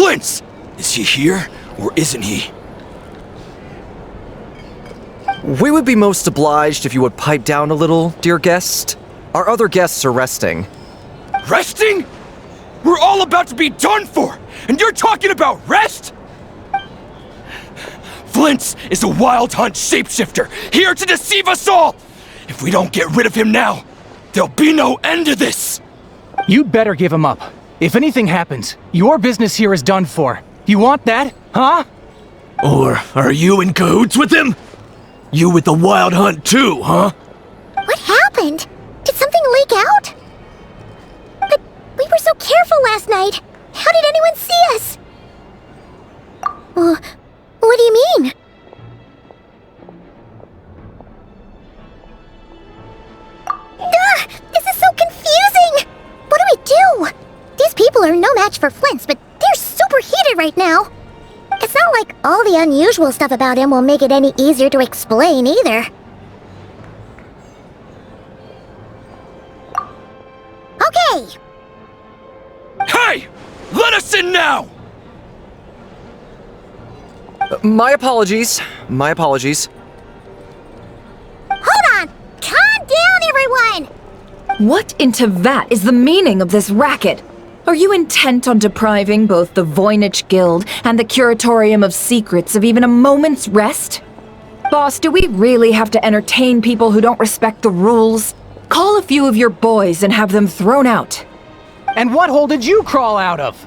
Flint's! Is he here, or isn't he? We would be most obliged if you would pipe down a little, dear guest. Our other guests are resting. Resting? We're all about to be done for, and you're talking about rest? Flint's is a wild hunt shapeshifter, here to deceive us all! If we don't get rid of him now, there'll be no end to this! You'd better give him up. If anything happens, your business here is done for. You want that, huh? Or are you in cahoots with him? You with the wild hunt too, huh? What happened? Did something leak out? But we were so careful last night. How did anyone see us? What do you mean? This is so confusing! What do we do? These people are no match for Flint's, but they're super heated right now. It's not like all the unusual stuff about him will make it any easier to explain either. Okay! Hey! Let us in now! My apologies. My apologies. Hold on! Calm down, everyone! What in Tevat is the meaning of this racket? Are you intent on depriving both the Voynich Guild and the Curatorium of Secrets of even a moment's rest? Boss, do we really have to entertain people who don't respect the rules? Call a few of your boys and have them thrown out. And what hole did you crawl out of?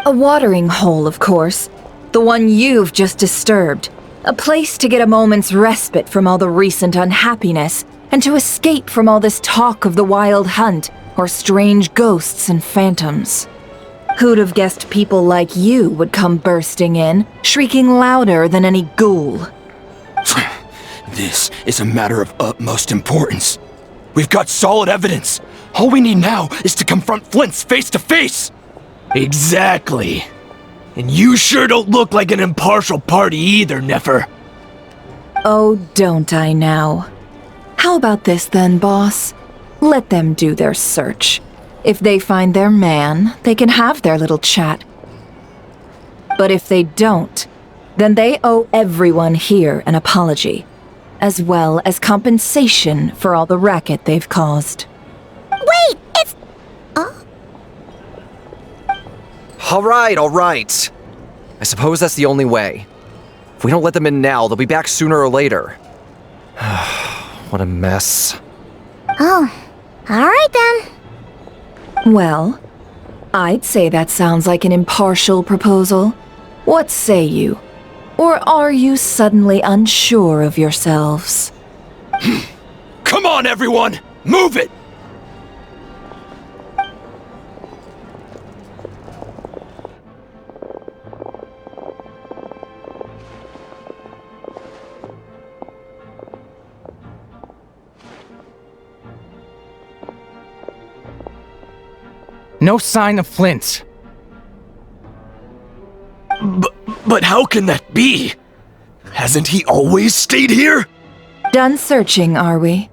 A watering hole, of course. The one you've just disturbed. A place to get a moment's respite from all the recent unhappiness, and to escape from all this talk of the wild hunt, or strange ghosts and phantoms. Who'd have guessed people like you would come bursting in, shrieking louder than any ghoul? This is a matter of utmost importance. We've got solid evidence. All we need now is to confront Flint's face to face. Exactly. And you sure don't look like an impartial party either, Nefer. Oh, don't I now? How about this then, boss? Let them do their search. If they find their man, they can have their little chat. But if they don't, then they owe everyone here an apology, as well as compensation for all the racket they've caused. Wait, it's... All right. I suppose that's the only way. If we don't let them in now, they'll be back sooner or later. What a mess. Oh, alright then. Well, I'd say that sounds like an impartial proposal. What say you? Or are you suddenly unsure of yourselves? Come on, everyone! Move it! No sign of Flint's. But how can that be? Hasn't he always stayed here? Done searching, are we?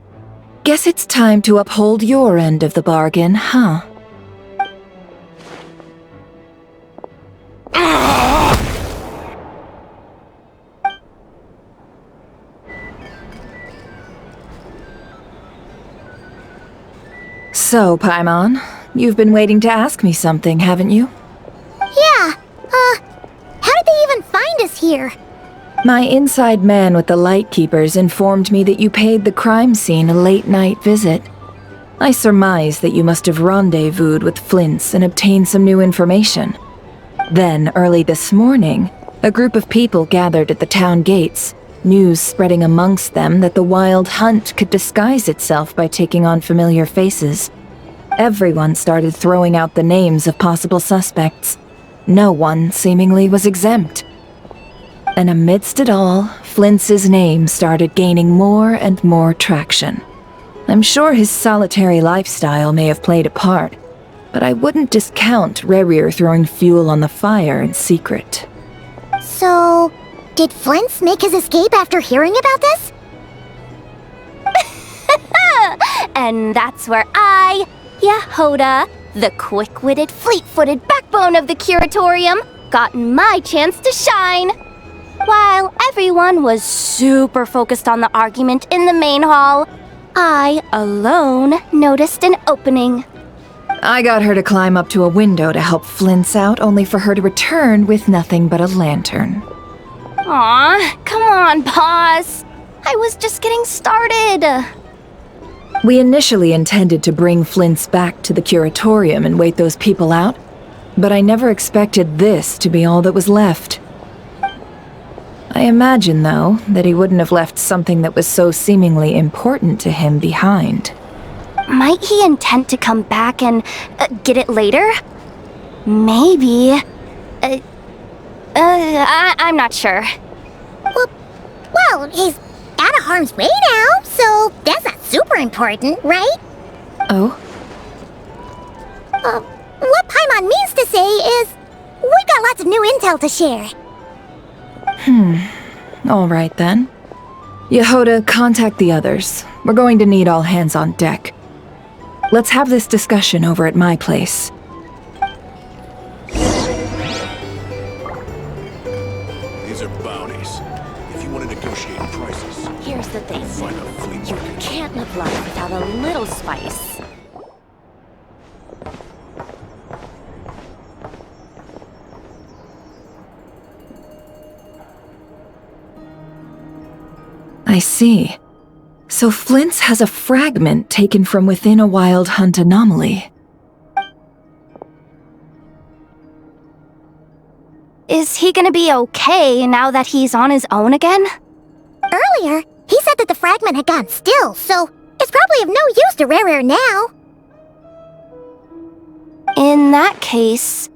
Guess it's time to uphold your end of the bargain, huh? So, Paimon, you've been waiting to ask me something, haven't you? Yeah, how did they even find us here? My inside man with the Lightkeepers informed me that you paid the crime scene a late-night visit. I surmise that you must have rendezvoused with Flint's and obtained some new information. Then, early this morning, a group of people gathered at the town gates, news spreading amongst them that the wild hunt could disguise itself by taking on familiar faces. Everyone started throwing out the names of possible suspects. No one, seemingly, was exempt. And amidst it all, Flint's name started gaining more and more traction. I'm sure his solitary lifestyle may have played a part, but I wouldn't discount Rerir throwing fuel on the fire in secret. So, did Flint's make his escape after hearing about this? And that's where I, Yehoda, the quick-witted, fleet-footed backbone of the Curatorium, got my chance to shine. While everyone was super focused on the argument in the main hall, I alone noticed an opening. I got her to climb up to a window to help Flint's out, only for her to return with nothing but a lantern. Aw, come on, boss. I was just getting started. We initially intended to bring Flint's back to the Curatorium and wait those people out, but I never expected this to be all that was left. I imagine, though, that he wouldn't have left something that was so seemingly important to him behind. Might he intend to come back and get it later? Maybe. I'm not sure. Well, he's out of harm's way now, so that's not super important, right? Oh? What Paimon means to say is, we've got lots of new intel to share. All right then. Yehoda, contact the others. We're going to need all hands on deck. Let's have this discussion over at my place. These are bounties. If you want to negotiate prices, Here's the thing. find a fleet You market. can't live life without a little spice. I see. So Flint's has a fragment taken from within a wild hunt anomaly. Is he gonna be okay now that he's on his own again? Earlier, he said that the fragment had gone still, so it's probably of no use to Rare now. In that case,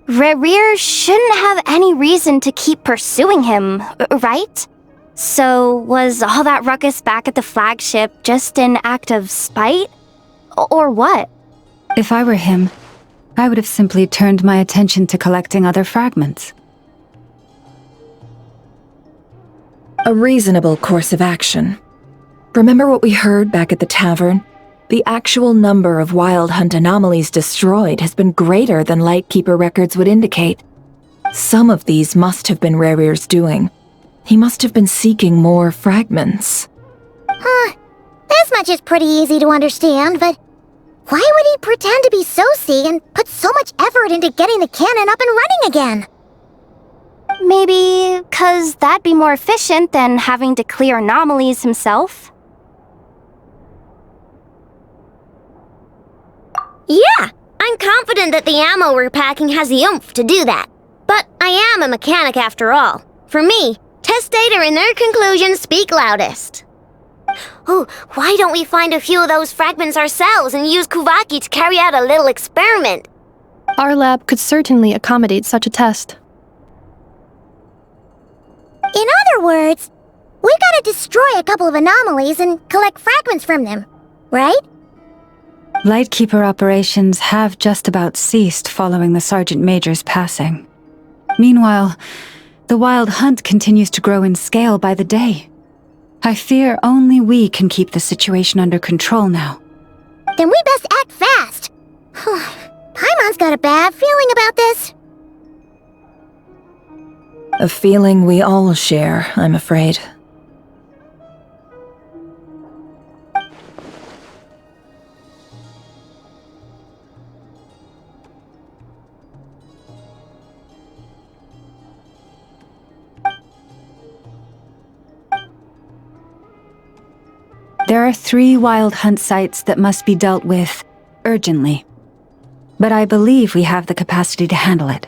Rerir shouldn't have any reason to keep pursuing him, right? So was all that ruckus back at the flagship just an act of spite? Or what? If I were him, I would have simply turned my attention to collecting other fragments. A reasonable course of action. Remember what we heard back at the tavern? The actual number of wild hunt anomalies destroyed has been greater than Lightkeeper records would indicate. Some of these must have been Rerir's doing. He must have been seeking more fragments. This much is pretty easy to understand, but why would he pretend to be Soci and put so much effort into getting the cannon up and running again? Maybe 'cause that'd be more efficient than having to clear anomalies himself? Yeah, I'm confident that the ammo we're packing has the oomph to do that. But I am a mechanic after all. For me, test data and their conclusions speak loudest. Oh, why don't we find a few of those fragments ourselves and use Kuvaki to carry out a little experiment? Our lab could certainly accommodate such a test. In other words, we gotta destroy a couple of anomalies and collect fragments from them, right? Lightkeeper operations have just about ceased following the Sergeant Major's passing. Meanwhile, the Wild Hunt continues to grow in scale by the day. I fear only we can keep the situation under control now. Then we best act fast. Paimon's got a bad feeling about this. A feeling we all share, I'm afraid. There are 3 Wild Hunt sites that must be dealt with urgently. But I believe we have the capacity to handle it.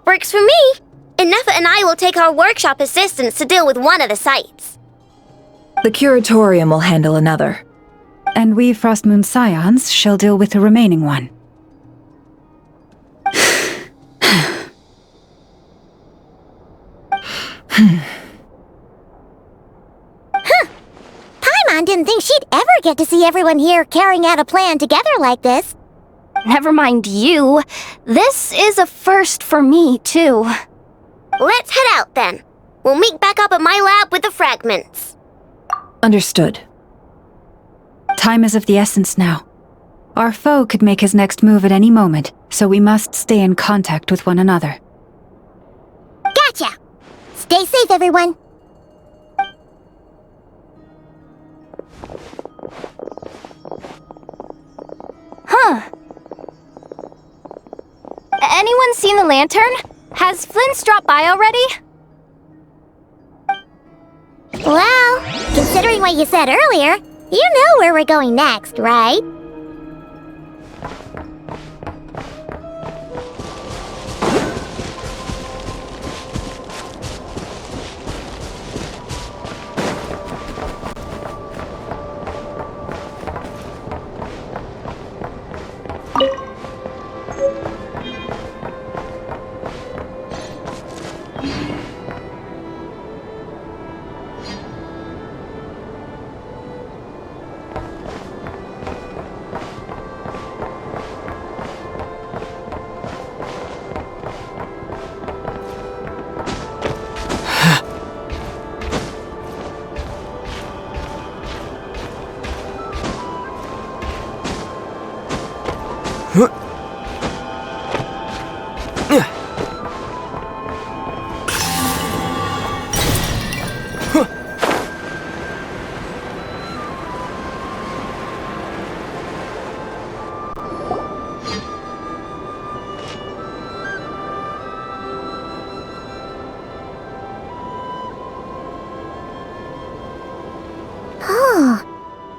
Works for me. Ineffa and I will take our workshop assistants to deal with one of the sites. The Curatorium will handle another. And we Frostmoon Scions shall deal with the remaining one. Paimon didn't think she'd ever get to see everyone here carrying out a plan together like this. Never mind you. This is a first for me, too. Let's head out then. We'll meet back up at my lab with the fragments. Understood. Time is of the essence now. Our foe could make his next move at any moment, so we must stay in contact with one another. Gotcha! Stay safe, everyone. Huh. Anyone seen the lantern? Has Flint's dropped by already? Well, considering what you said earlier, you know where we're going next, right?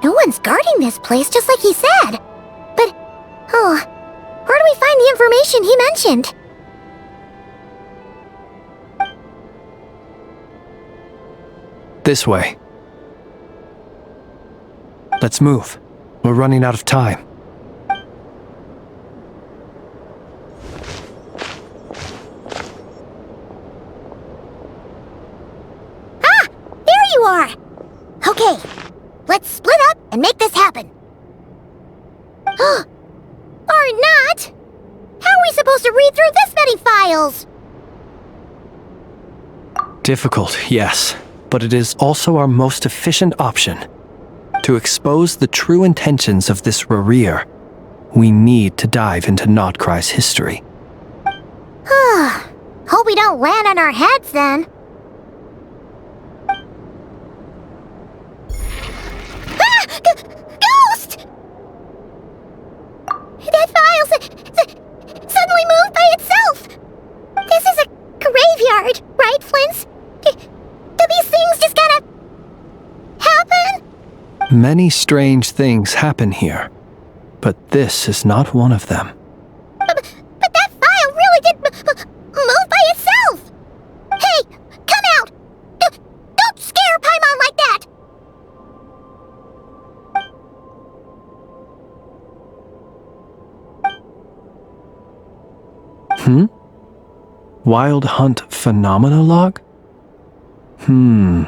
No one's guarding this place, just like he said. But, where do we find the information he mentioned? This way. Let's move. We're running out of time. Ah! There you are! Okay, let's split up and make this happen. Or not! How are we supposed to read through this many files? Difficult, yes, but it is also our most efficient option. To expose the true intentions of this Rarir, we need to dive into Nod-Krai's history. Hope we don't land on our heads then. Ah! Ghost! That file suddenly moved by itself. This is a graveyard, right, Flint? Do these things just gotta happen? Many strange things happen here, but this is not one of them. But that file really did move by itself! Hey, come out! Don't scare Paimon like that! Wild Hunt Phenomena Log? Hey!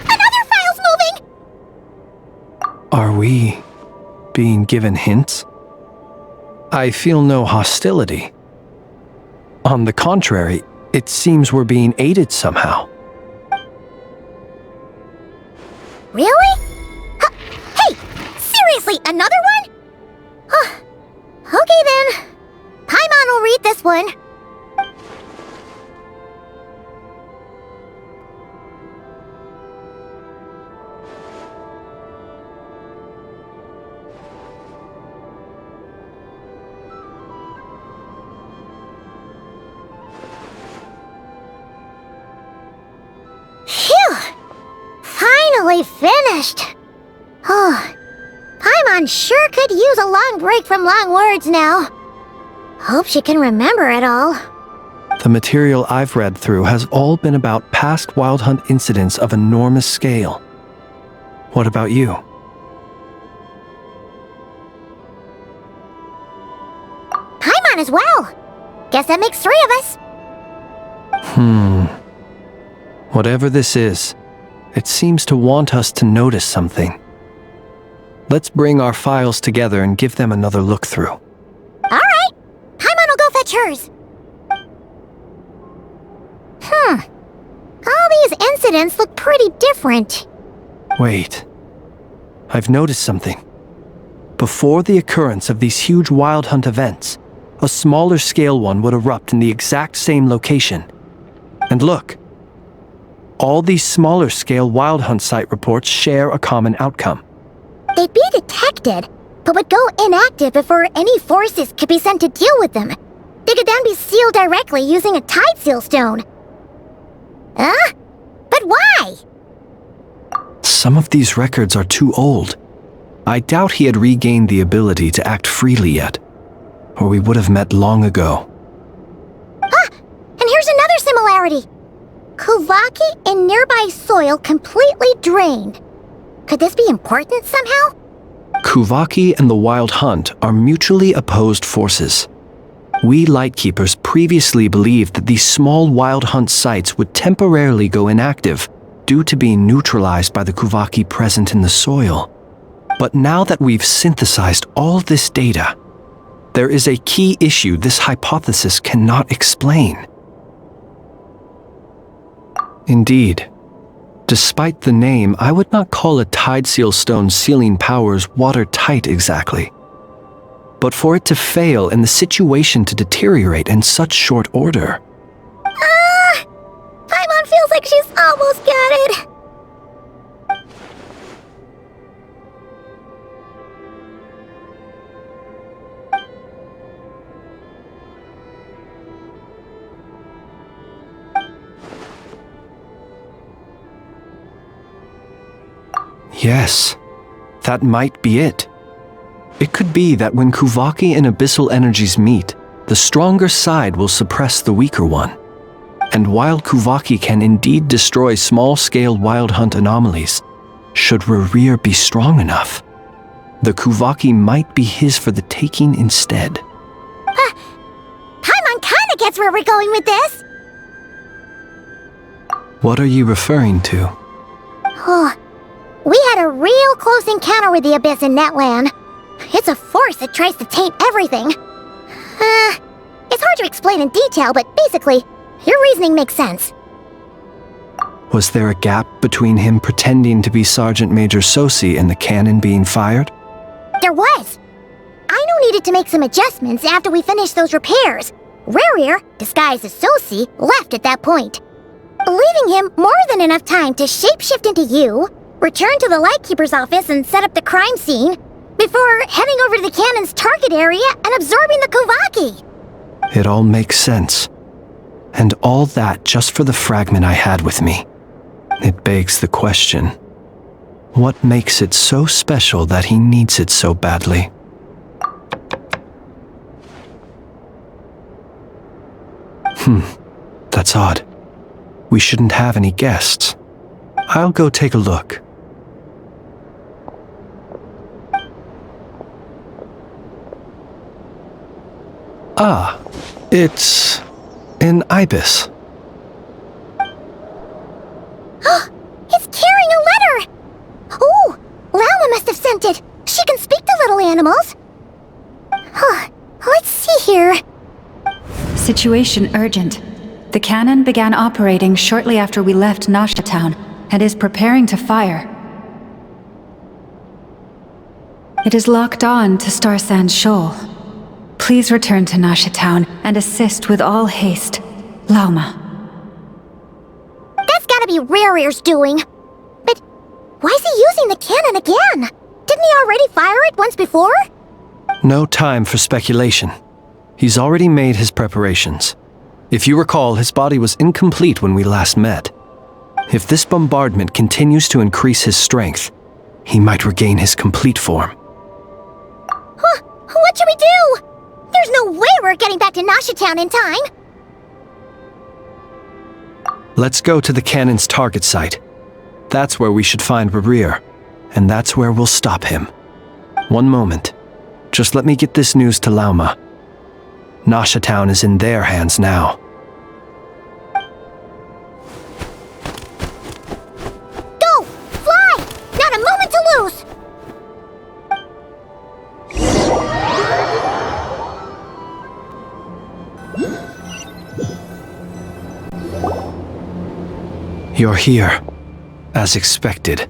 Another file's moving! Are we being given hints? I feel no hostility. On the contrary, it seems we're being aided somehow. Really? Hey! Seriously, another one? Okay then. Paimon will read this one. Phew! Finally finished! Paimon sure could use a long break from long words now. Hope she can remember it all. The material I've read through has all been about past Wild Hunt incidents of enormous scale. What about you? Paimon as well! Guess that makes 3 of us. Whatever this is, it seems to want us to notice something. Let's bring our files together and give them another look through. Alright! Paimon will go fetch hers. All these incidents look pretty different. Wait, I've noticed something. Before the occurrence of these huge Wild Hunt events, a smaller scale one would erupt in the exact same location. And look, all these smaller scale Wild Hunt site reports share a common outcome. They'd be detected, but would go inactive before any forces could be sent to deal with them. They could then be sealed directly using a tide seal stone. Huh? But why? Some of these records are too old. I doubt he had regained the ability to act freely yet, or we would have met long ago. Ah! And here's another similarity. Kuvaki in nearby soil completely drained. Could this be important somehow? Kuvaki and the Wild Hunt are mutually opposed forces. We Lightkeepers previously believed that these small Wild Hunt sites would temporarily go inactive due to being neutralized by the Kuvaki present in the soil. But now that we've synthesized all this data, there is a key issue this hypothesis cannot explain. Indeed, despite the name, I would not call a tide seal stone's sealing powers watertight exactly. But for it to fail and the situation to deteriorate in such short order. Paimon feels like she's almost got it. Yes, that might be it. It could be that when Kuvaki and abyssal energies meet, the stronger side will suppress the weaker one. And while Kuvaki can indeed destroy small-scale Wild Hunt anomalies, should Rerir be strong enough, the Kuvaki might be his for the taking instead. Paimon kinda gets where we're going with this. What are you referring to? Oh, we had a real close encounter with the Abyss in Netland. It's a force that tries to taint everything. It's hard to explain in detail, but basically, your reasoning makes sense. Was there a gap between him pretending to be Sergeant Major Sosi and the cannon being fired? There was. Aino needed to make some adjustments after we finished those repairs. Rerir, disguised as Sosi, left at that point, leaving him more than enough time to shapeshift into you, return to the Lightkeeper's office and set up the crime scene, before heading over to the cannon's target area and absorbing the Kuvaki. It all makes sense. And all that just for the fragment I had with me. It begs the question, what makes it so special that he needs it so badly? That's odd. We shouldn't have any guests. I'll go take a look. Ah, it's an ibis. It's carrying a letter! Ooh, Lauma must have sent it. She can speak to little animals. Let's see here. Situation urgent. The cannon began operating shortly after we left Nasha Town and is preparing to fire. It is locked on to Star Sand Shoal. Please return to Nasha Town and assist with all haste. Lauma. That's gotta be Rerir's doing. But why is he using the cannon again? Didn't he already fire it once before? No time for speculation. He's already made his preparations. If you recall, his body was incomplete when we last met. If this bombardment continues to increase his strength, he might regain his complete form. What should we do? There's no way we're getting back to Nasha Town in time. Let's go to the cannon's target site. That's where we should find Rerir, and that's where we'll stop him. One moment. Just let me get this news to Lauma. Nasha Town is in their hands now. Go! Fly! Not a moment to lose! You're here, as expected.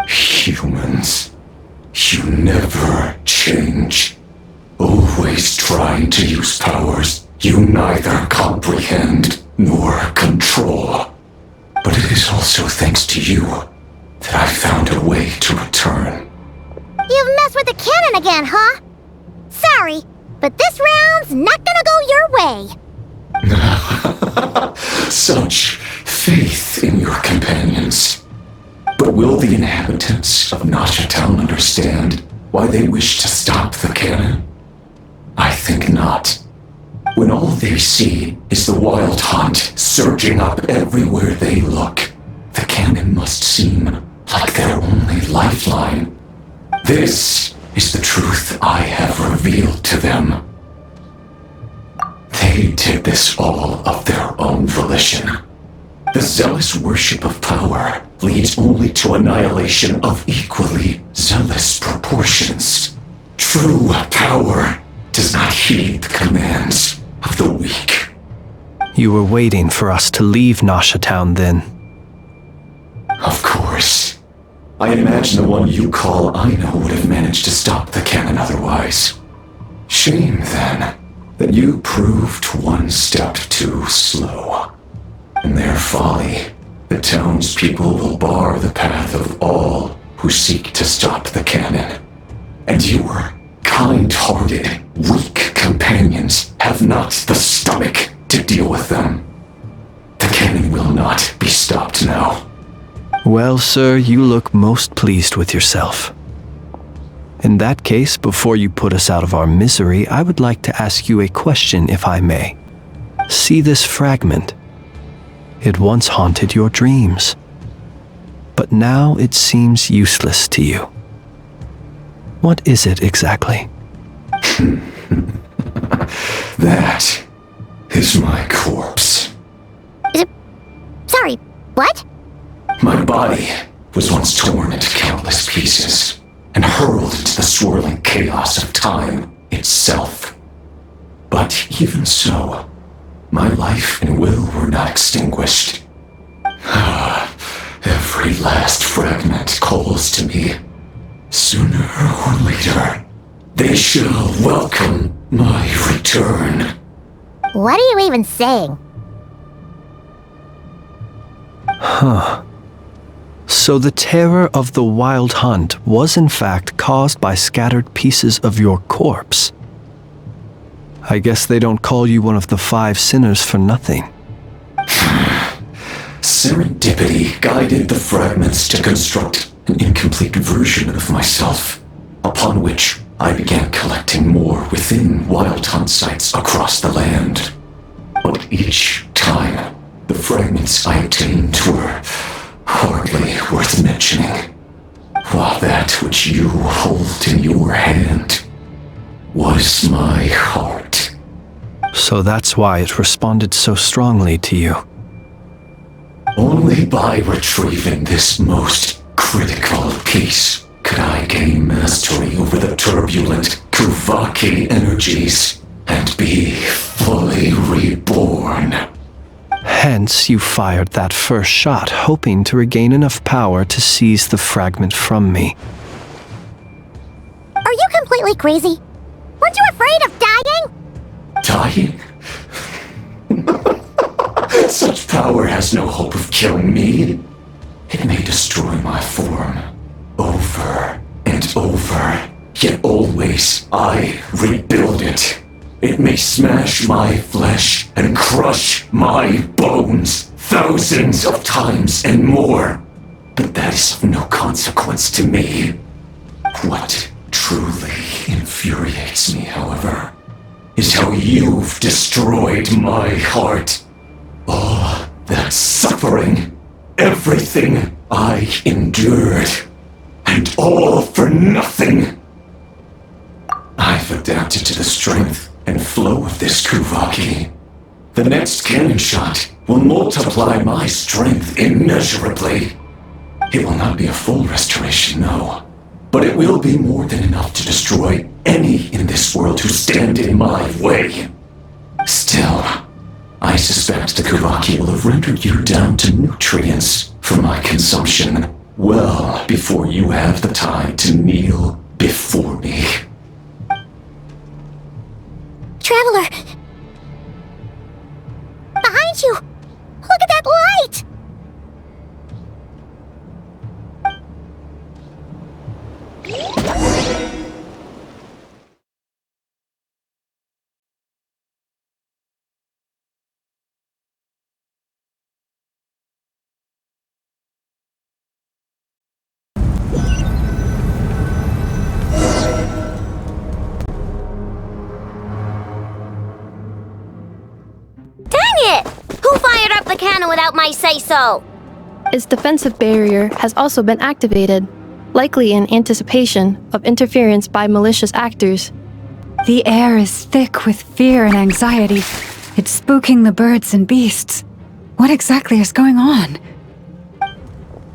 Humans. You never change. Always trying to use powers you neither comprehend nor control. But it is also thanks to you that I found a way to return. You've messed with the cannon again, huh? Sorry, but this round's not gonna go your way. Such faith in your companions. But will the inhabitants of Nasha Town understand why they wish to stop the cannon? I think not. When all they see is the wild hunt surging up everywhere they look, the cannon must seem like their only lifeline. This is the truth I have revealed to them. They did this all of their own volition. The zealous worship of power leads only to annihilation of equally zealous proportions. True power does not heed the commands of the weak. You were waiting for us to leave Nasha Town then. Of course. I imagine the one you call Aino would have managed to stop the cannon otherwise. Shame, then, that you proved one step too slow. In their folly, the townspeople will bar the path of all who seek to stop the cannon. And your kind-hearted, weak companions have not the stomach to deal with them. The cannon will not be stopped now. Well, sir, you look most pleased with yourself. In that case, before you put us out of our misery, I would like to ask you a question, if I may. See this fragment? It once haunted your dreams, but now it seems useless to you. What is it exactly? That is my corpse. Sorry, what? My body was once torn into countless pieces and hurled into the swirling chaos of time itself. But even so, my life and will were not extinguished. Every last fragment calls to me. Sooner or later, they shall welcome my return. What are you even saying? Huh. So the terror of the wild hunt was in fact caused by scattered pieces of your corpse. I guess they don't call you one of the 5 sinners for nothing. Serendipity guided the fragments to construct an incomplete version of myself, upon which I began collecting more within wild hunt sites across the land. But each time, the fragments I obtained were hardly worth mentioning, while that which you hold in your hand was my heart. So that's why it responded so strongly to you. Only by retrieving this most critical piece could I gain mastery over the turbulent Kuvaki energies and be fully reborn. Hence, you fired that first shot, hoping to regain enough power to seize the fragment from me. Are you completely crazy? Weren't you afraid of dying? Dying? Such power has no hope of killing me. It may destroy my form over and over, yet always I rebuild it. It may smash my flesh and crush my bones thousands of times and more, but that is of no consequence to me. What truly infuriates me, however, is how you've destroyed my heart. All that suffering, everything I endured, and all for nothing. I've adapted to the strength and flow of this Kuvaki. The next cannon shot will multiply my strength immeasurably. It will not be a full restoration, no, but it will be more than enough to destroy any in this world who stand in my way. Still, I suspect the Kuvaki will have rendered you down to nutrients for my consumption well before you have the time to kneel before me. Traveler! Behind you! Look at that light! Who fired up the cannon without my say-so? Its defensive barrier has also been activated, likely in anticipation of interference by malicious actors. The air is thick with fear and anxiety. It's spooking the birds and beasts. What exactly is going on?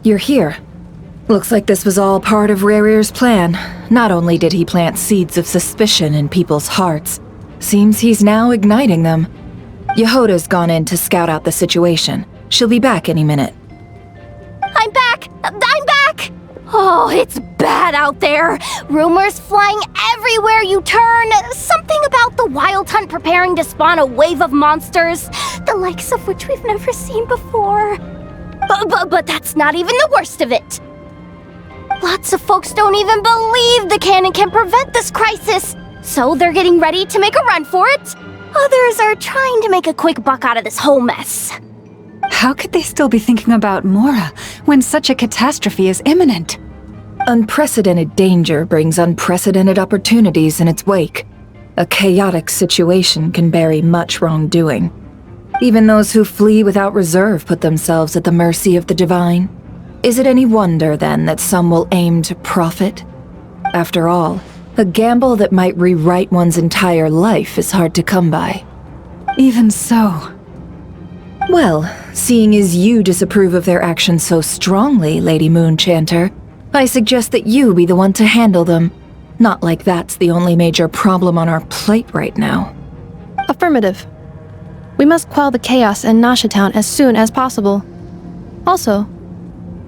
You're here. Looks like this was all part of Rarir's plan. Not only did he plant seeds of suspicion in people's hearts, seems he's now igniting them. Yehoda's gone in to scout out the situation. She'll be back any minute. I'm back! I'm back! Oh, it's bad out there. Rumors flying everywhere you turn. Something about the Wild Hunt preparing to spawn a wave of monsters, the likes of which we've never seen before. But that's not even the worst of it. Lots of folks don't even believe the cannon can prevent this crisis, so they're getting ready to make a run for it. Others are trying to make a quick buck out of this whole mess. How could they still be thinking about Mora when such a catastrophe is imminent? Unprecedented danger brings unprecedented opportunities in its wake. A chaotic situation can bury much wrongdoing. Even those who flee without reserve put themselves at the mercy of the divine. Is it any wonder, then, that some will aim to profit? After all, a gamble that might rewrite one's entire life is hard to come by. Even so. Well, seeing as you disapprove of their actions so strongly, Lady Moonchanter, I suggest that you be the one to handle them. Not like that's the only major problem on our plate right now. Affirmative. We must quell the chaos in Nasha Town as soon as possible. Also,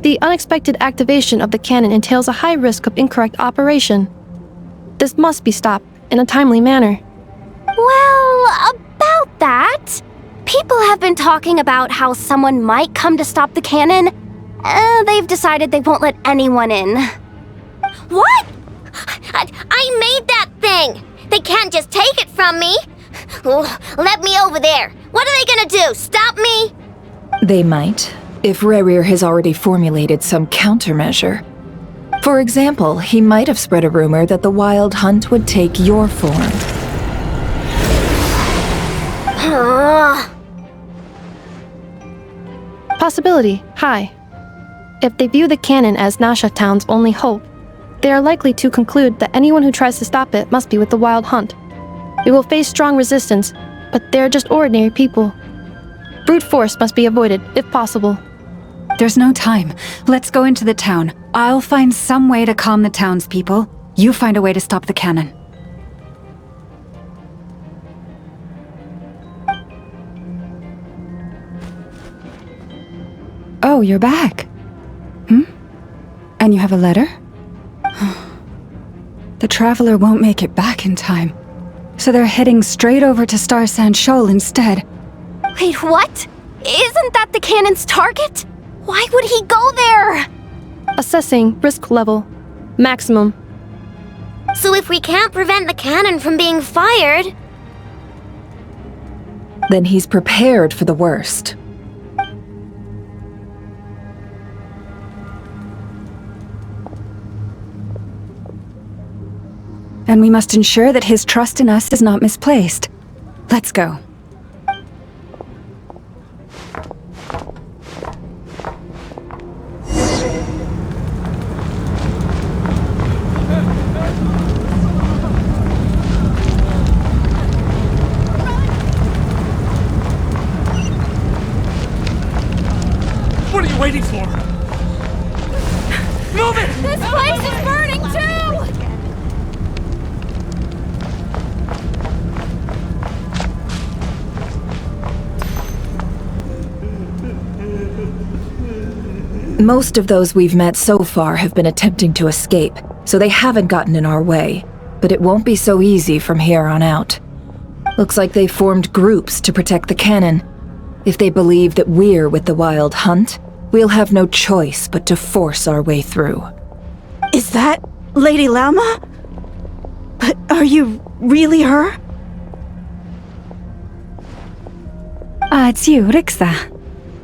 the unexpected activation of the cannon entails a high risk of incorrect operation. This must be stopped in a timely manner. Well, about that, people have been talking about how someone might come to stop the cannon. They've decided they won't let anyone in. What? I made that thing! They can't just take it from me! Let me over there! What are they gonna do? Stop me? They might, if Rarir has already formulated some countermeasure. For example, he might have spread a rumor that the Wild Hunt would take your form. Possibility high. If they view the cannon as Nasha Town's only hope, they are likely to conclude that anyone who tries to stop it must be with the Wild Hunt. We will face strong resistance, but they're just ordinary people. Brute force must be avoided, if possible. There's no time. Let's go into the town. I'll find some way to calm the townspeople. You find a way to stop the cannon. Oh, you're back. And you have a letter? The Traveler won't make it back in time. So they're heading straight over to Star Sand Shoal instead. Wait, what? Isn't that the cannon's target? Why would he go there? Assessing risk level. Maximum. So if we can't prevent the cannon from being fired... Then he's prepared for the worst. And we must ensure that his trust in us is not misplaced. Let's go. What are you waiting for? Move it! This place is burning too! Most of those we've met so far have been attempting to escape, so they haven't gotten in our way, but it won't be so easy from here on out. Looks like they formed groups to protect the cannon. If they believe that we're with the Wild Hunt, we'll have no choice but to force our way through. Is that Lady Lauma? But are you really her? It's you, Rixa.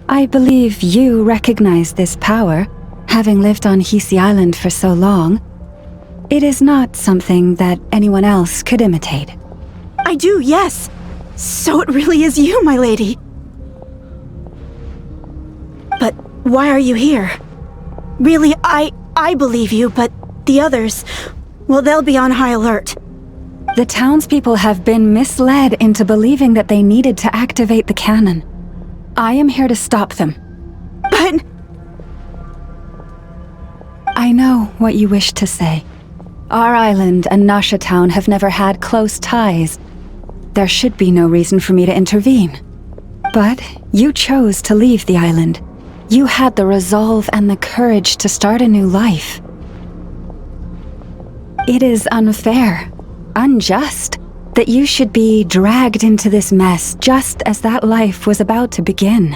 I believe you recognize this power, having lived on Hisi Island for so long. It is not something that anyone else could imitate. I do, yes. So it really is you, my lady. But why are you here? Really, I believe you, but the others, well, they'll be on high alert. The townspeople have been misled into believing that they needed to activate the cannon. I am here to stop them. But... I know what you wish to say. Our island and Nasha Town have never had close ties. There should be no reason for me to intervene. But you chose to leave the island. You had the resolve and the courage to start a new life. It is unfair, unjust, that you should be dragged into this mess just as that life was about to begin.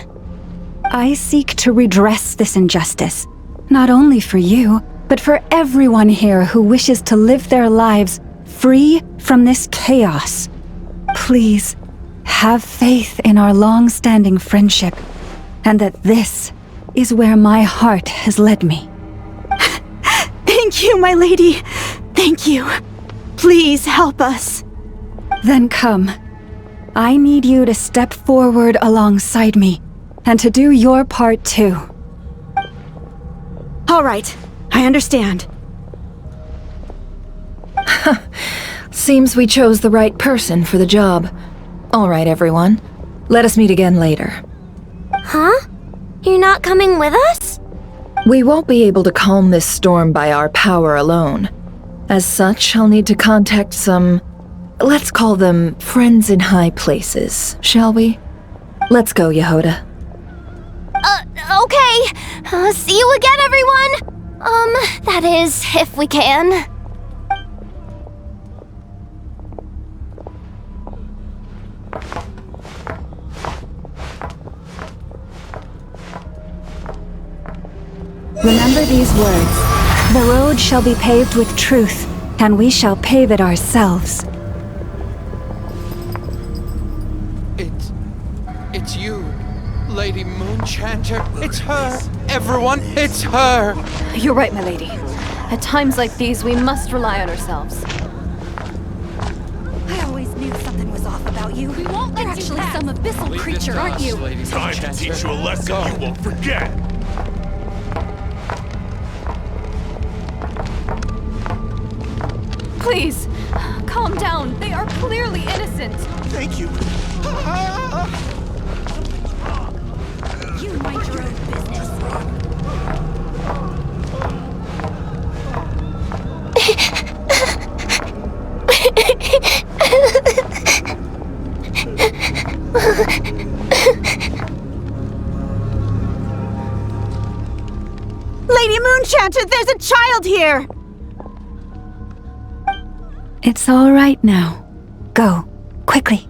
I seek to redress this injustice, not only for you, but for everyone here who wishes to live their lives free from this chaos. Please, have faith in our long-standing friendship, and that this is where my heart has led me. Thank you, my lady. Thank you. Please help us. Then come. I need you to step forward alongside me, and to do your part too. All right, I understand. Seems we chose the right person for the job. All right, everyone. Let us meet again later. Huh? You're not coming with us? We won't be able to calm this storm by our power alone. As such, I'll need to contact some... let's call them friends in high places, shall we? Let's go, Yehoda. Okay. See you again, everyone! That is, if we can. Remember these words. The road shall be paved with truth, and we shall pave it ourselves. It's you, Lady Moonchanter. It's her. Everyone, it's her. You're right, my lady. At times like these, we must rely on ourselves. I always knew something was off about you. We won't let you actually some abyssal creature, aren't you? Time to teach you a lesson you won't forget. Please, calm down. They are clearly innocent. Thank you. You mind your own business. Lady Moonchanter, there's a child here! It's all right now. Go, quickly.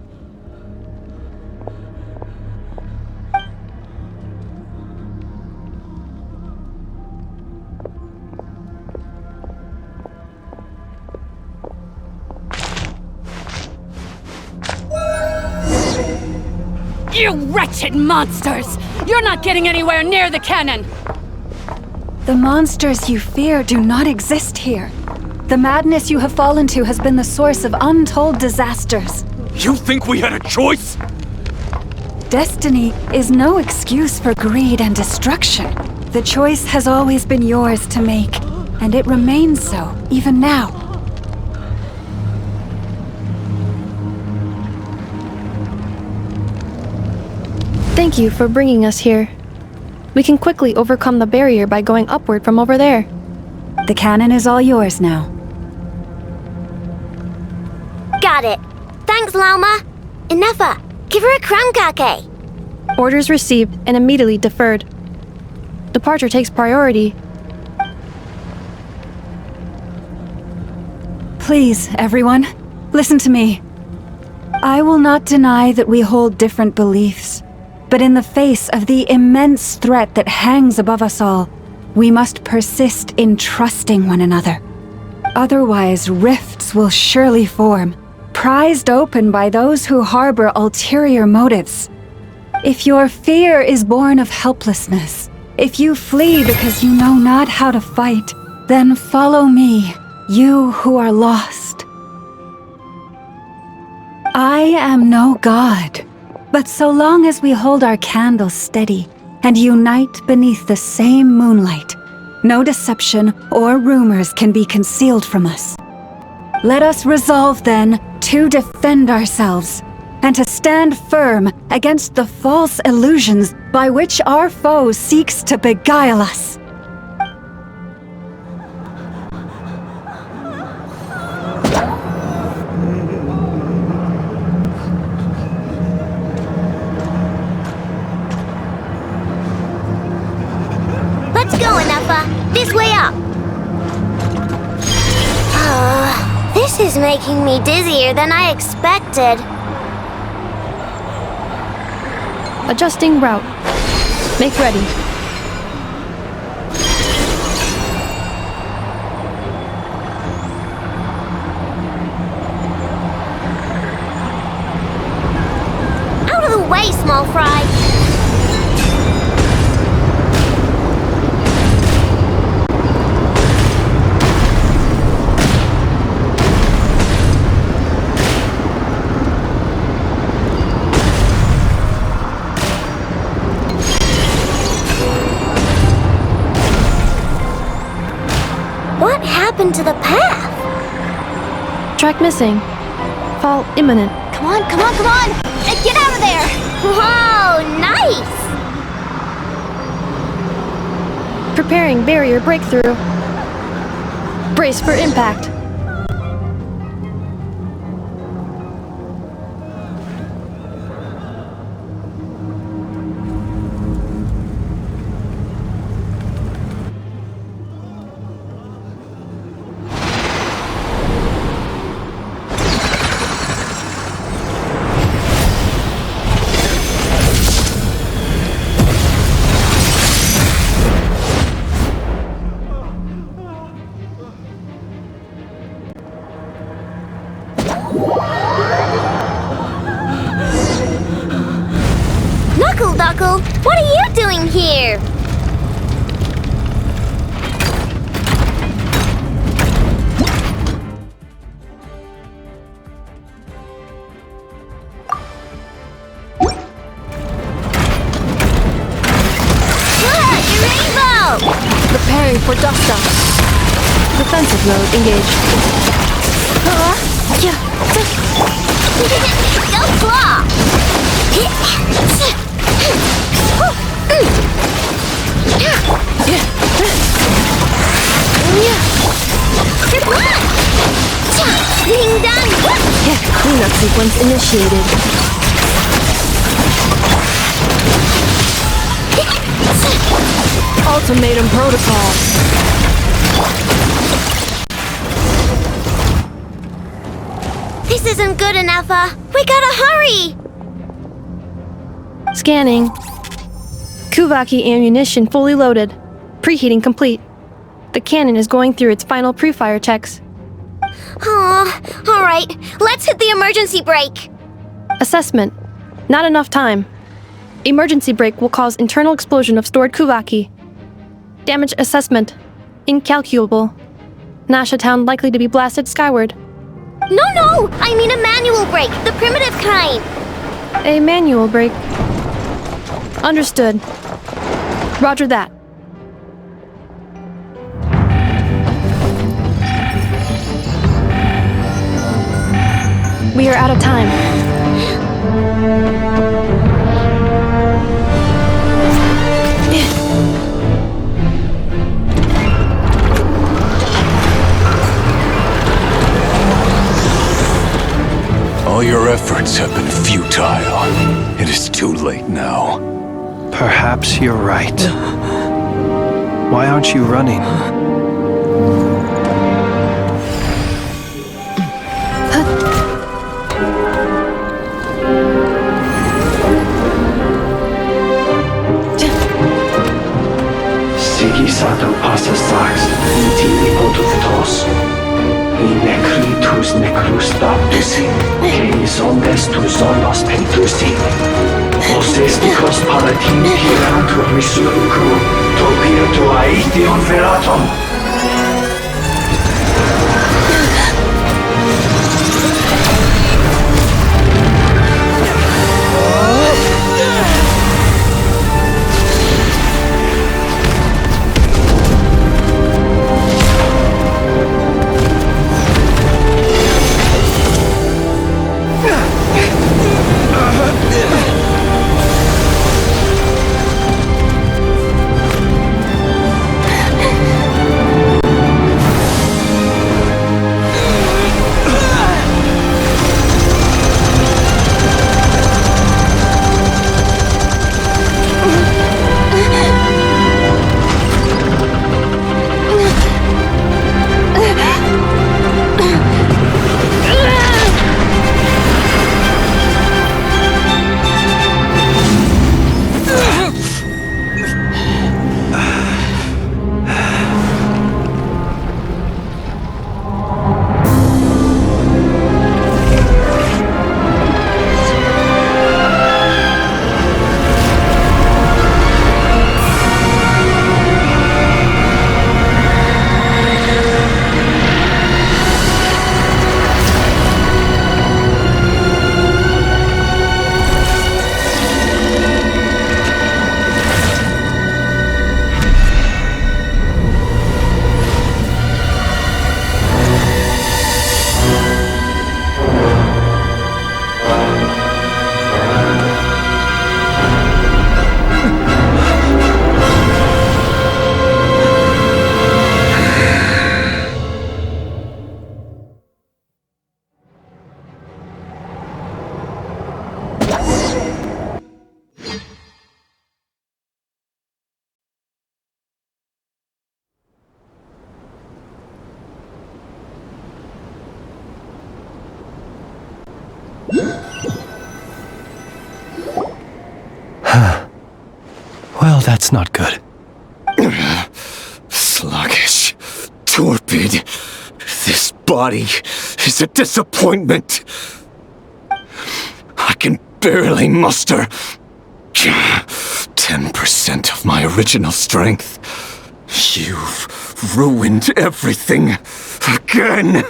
You wretched monsters! You're not getting anywhere near the cannon! The monsters you fear do not exist here. The madness you have fallen to has been the source of untold disasters. You think we had a choice? Destiny is no excuse for greed and destruction. The choice has always been yours to make, and it remains so, even now. Thank you for bringing us here. We can quickly overcome the barrier by going upward from over there. The cannon is all yours now. Got it. Thanks, Lauma. Inefa, give her a crown kake. Orders received and immediately deferred. Departure takes priority. Please, everyone, listen to me. I will not deny that we hold different beliefs, but in the face of the immense threat that hangs above us all, we must persist in trusting one another. Otherwise, rifts will surely form, prized open by those who harbor ulterior motives. If your fear is born of helplessness, if you flee because you know not how to fight, then follow me, you who are lost. I am no god, but so long as we hold our candles steady and unite beneath the same moonlight, no deception or rumors can be concealed from us. Let us resolve then to defend ourselves and to stand firm against the false illusions by which our foe seeks to beguile us. Let's go, Anafa. This way up. This is making me dizzier than I expected. Adjusting route. Make ready. Out of the way, small fry. What happened to the path? Track missing. Fall imminent. Come on, come on, come on! Get out of there! Whoa, nice! Preparing barrier breakthrough. Brace for impact. Knuckle, what are you doing here? Rainbow! Preparing for dust up. Defensive mode engaged. Go claw! Ding dong! Cleanup sequence initiated. Ultimatum protocol. This isn't good enough, we gotta hurry! Scanning. Kuvaki ammunition fully loaded. Preheating complete. The cannon is going through its final pre-fire checks. Alright, let's hit the emergency brake. Assessment. Not enough time. Emergency brake will cause internal explosion of stored Kuvaki. Damage assessment. Incalculable. Nasha Town likely to be blasted skyward. No! I mean a manual brake, the primitive kind. A manual brake. Understood. Roger that. We are out of time. All your efforts have been futile. It is too late now. Perhaps you're right. Why aren't you running? que son estos son los pentusi. Vocês picos palatin pirantur misuluku, topirtu aithion veraton. Well, that's not good. Sluggish. Torpid. This body is a disappointment. I can barely muster 10% of my original strength. You've ruined everything again.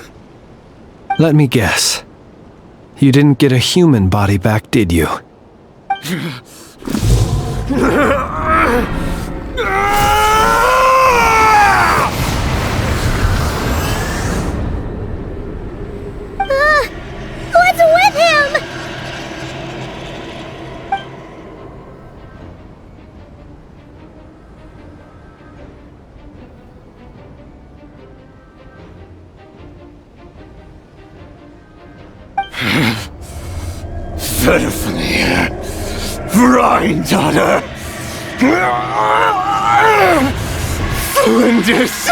Let me guess. You didn't get a human body back, did you? What's with him? Verfnir. Rhindaughter. Flinders.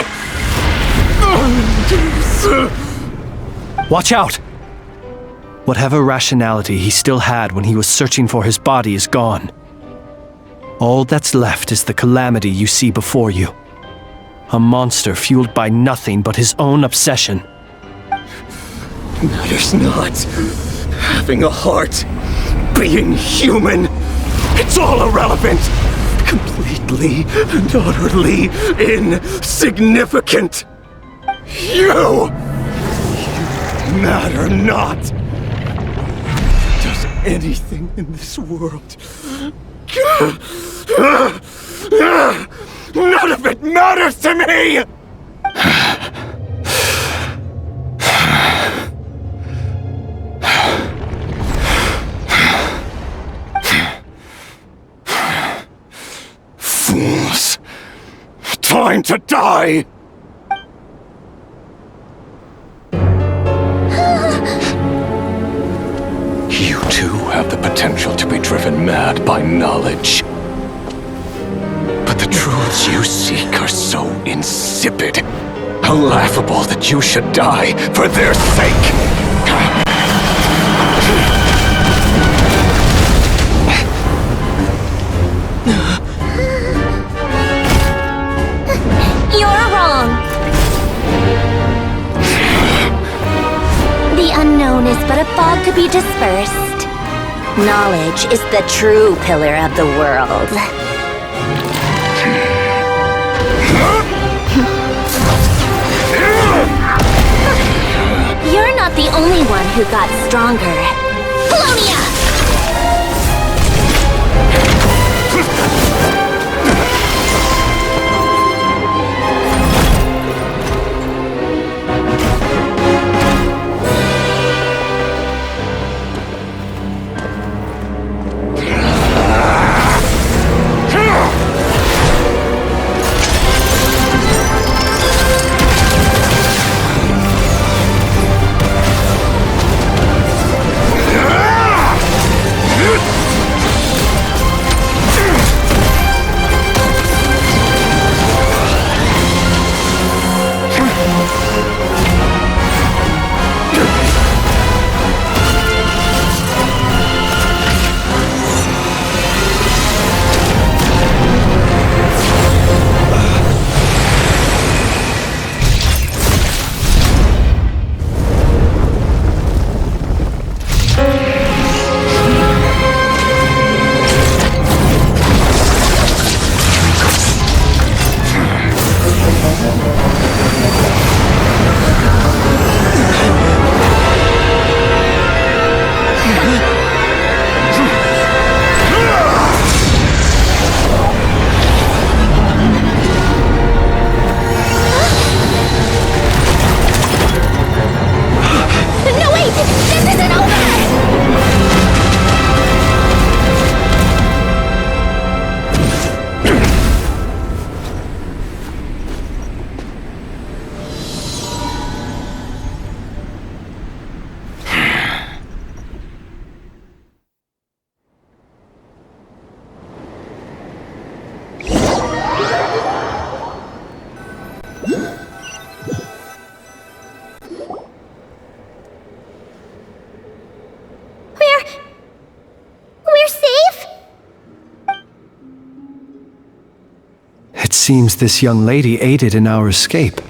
Watch out! Whatever rationality he still had when he was searching for his body is gone. All that's left is the calamity you see before you. A monster fueled by nothing but his own obsession. Matters not. Having a heart. Being human. It's all irrelevant. Completely and utterly insignificant. You matter not. Does anything in this world. None of it matters to me! Fools. Time to die! You too have the potential to be driven mad by knowledge. But the truths you seek are so insipid, laughable that you should die for their sake. You're wrong. The unknown is but a Knowledge is the true pillar of the world. You're not the only one who got stronger. Polonia! It seems this young lady aided in our escape.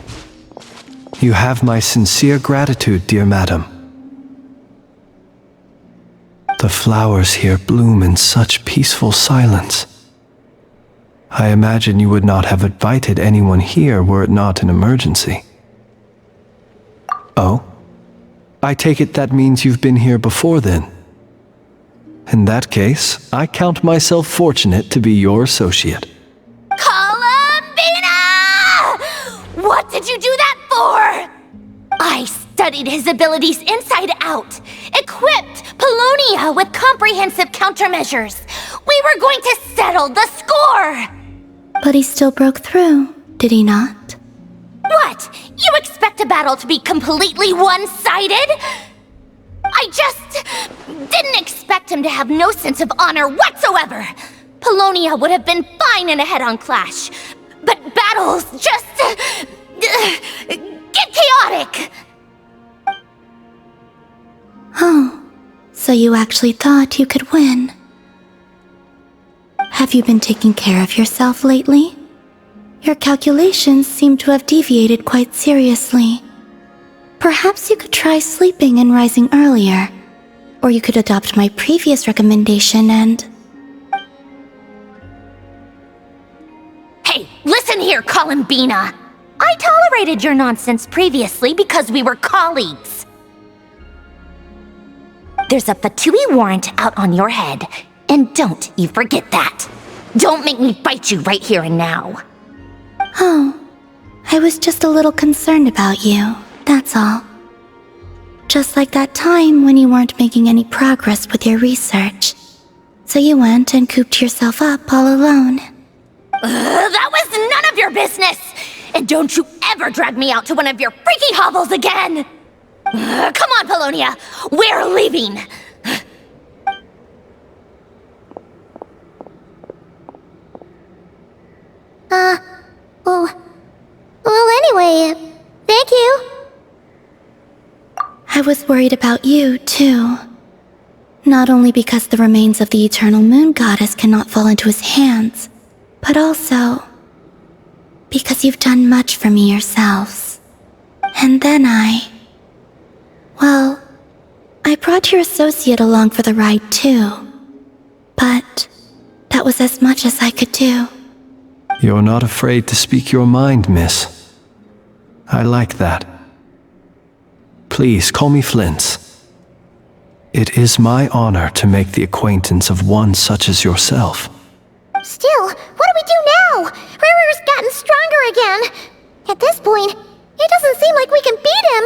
You have my sincere gratitude, dear madam. The flowers here bloom in such peaceful silence. I imagine you would not have invited anyone here were it not an emergency. Oh? I take it that means you've been here before then. In that case, I count myself fortunate to be your associate. What did you do that for? I studied his abilities inside out, equipped Polonia with comprehensive countermeasures. We were going to settle the score! But he still broke through, did he not? What? You expect a battle to be completely one-sided? I just didn't expect him to have no sense of honor whatsoever. Polonia would have been fine in a head-on clash, but battles just get chaotic. Oh, so you actually thought you could win. Have you been taking care of yourself lately? Your calculations seem to have deviated quite seriously. Perhaps you could try sleeping and rising earlier. Or you could adopt my previous recommendation and... Hey, listen here, Columbina! I tolerated your nonsense previously because we were colleagues. There's a Fatui warrant out on your head, and don't you forget that. Don't make me fight you right here and now. Oh, I was just a little concerned about you, that's all. Just like that time when you weren't making any progress with your research. So you went and cooped yourself up all alone. That was none of your business! And don't you ever drag me out to one of your freaky hovels again! Come on, Polonia! We're leaving! Well, anyway, thank you. I was worried about you, too. Not only because the remains of the Eternal Moon Goddess cannot fall into his hands, but also because you've done much for me yourselves. And then I I brought your associate along for the ride too. But that was as much as I could do. You're not afraid to speak your mind, miss. I like that. Please call me Flint. It is my honor to make the acquaintance of one such as yourself. Still, what do we do now? Riri's gotten stronger again. At this point, it doesn't seem like we can beat him.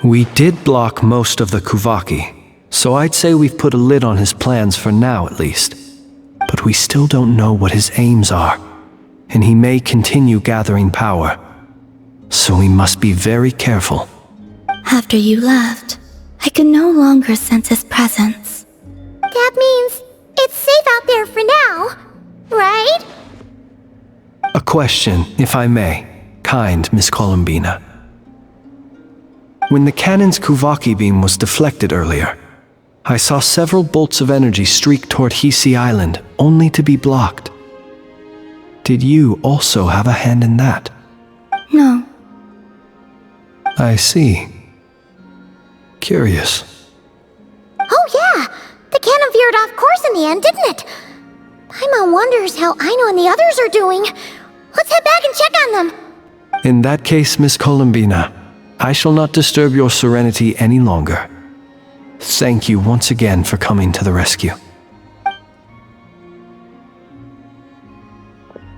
We did block most of the Kuvaki, so I'd say we've put a lid on his plans for now at least. But we still don't know what his aims are, and he may continue gathering power. So we must be very careful. After you left, I could no longer sense his presence. That means it's safe out there for now, right? A question, if I may, kind Miss Columbina. When the cannon's Kuvaki beam was deflected earlier, I saw several bolts of energy streak toward Hisi Island, only to be blocked. Did you also have a hand in that? No. I see. Curious. Oh yeah! The cannon veered off course in the end, didn't it? Paimon wonders how Aino and the others are doing. Let's head back and check on them. In that case, Miss Columbina, I shall not disturb your serenity any longer. Thank you once again for coming to the rescue.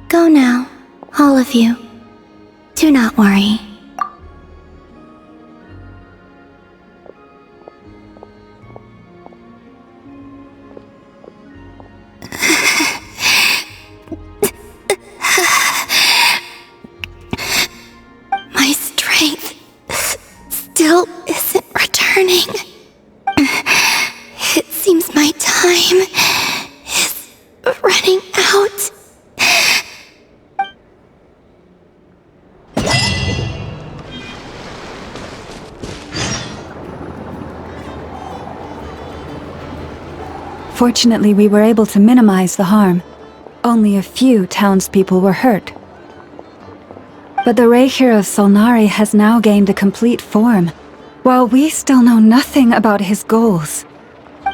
Go now, all of you. Do not worry. My strength still isn't returning. It seems my time is running out. Fortunately, we were able to minimize the harm. Only a few townspeople were hurt. But the Reikir of Solnari has now gained a complete form, while we still know nothing about his goals.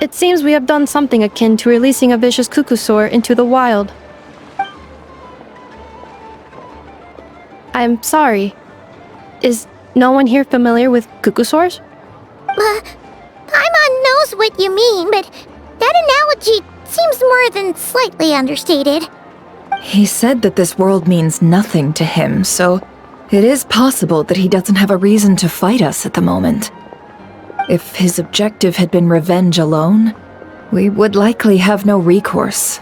It seems we have done something akin to releasing a vicious Kukusaur into the wild. I'm sorry. Is no one here familiar with Kukusaurs? Paimon knows what you mean, but that analogy seems more than slightly understated. He said that this world means nothing to him, so it is possible that he doesn't have a reason to fight us at the moment. If his objective had been revenge alone, we would likely have no recourse.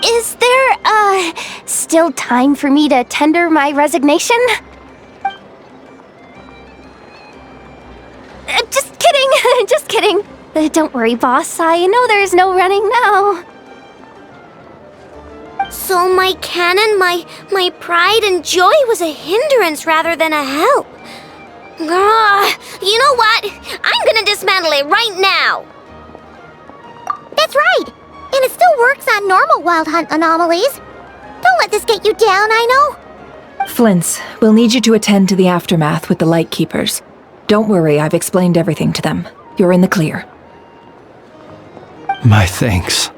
Is there, still time for me to tender my resignation? Just kidding, just kidding. Don't worry, boss. I know there's no running now. So my cannon, my pride and joy was a hindrance rather than a help. You know what? I'm gonna dismantle it right now. That's right! And it still works on normal Wild Hunt anomalies. Don't let this get you down, Aino. Flint, we'll need you to attend to the aftermath with the Lightkeepers. Don't worry, I've explained everything to them. You're in the clear. My thanks.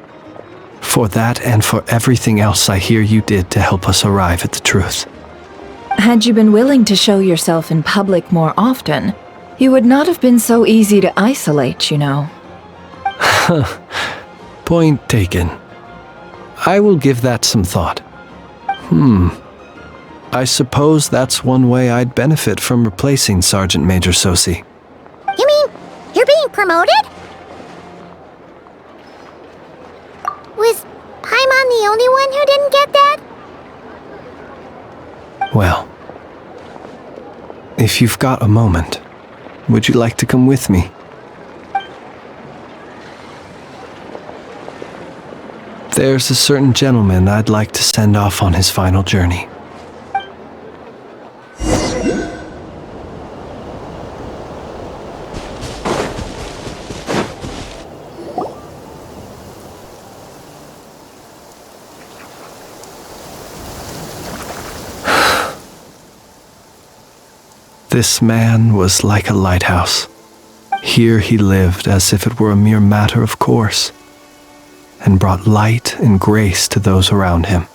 For that and for everything else I hear you did to help us arrive at the truth. Had you been willing to show yourself in public more often, you would not have been so easy to isolate, you know. Point taken. I will give that some thought. I suppose that's one way I'd benefit from replacing Sergeant Major Sosi. You mean you're being promoted? Was Paimon the only one who didn't get that? Well, if you've got a moment, would you like to come with me? There's a certain gentleman I'd like to send off on his final journey. This man was like a lighthouse. Here he lived as if it were a mere matter of course, and brought light and grace to those around him.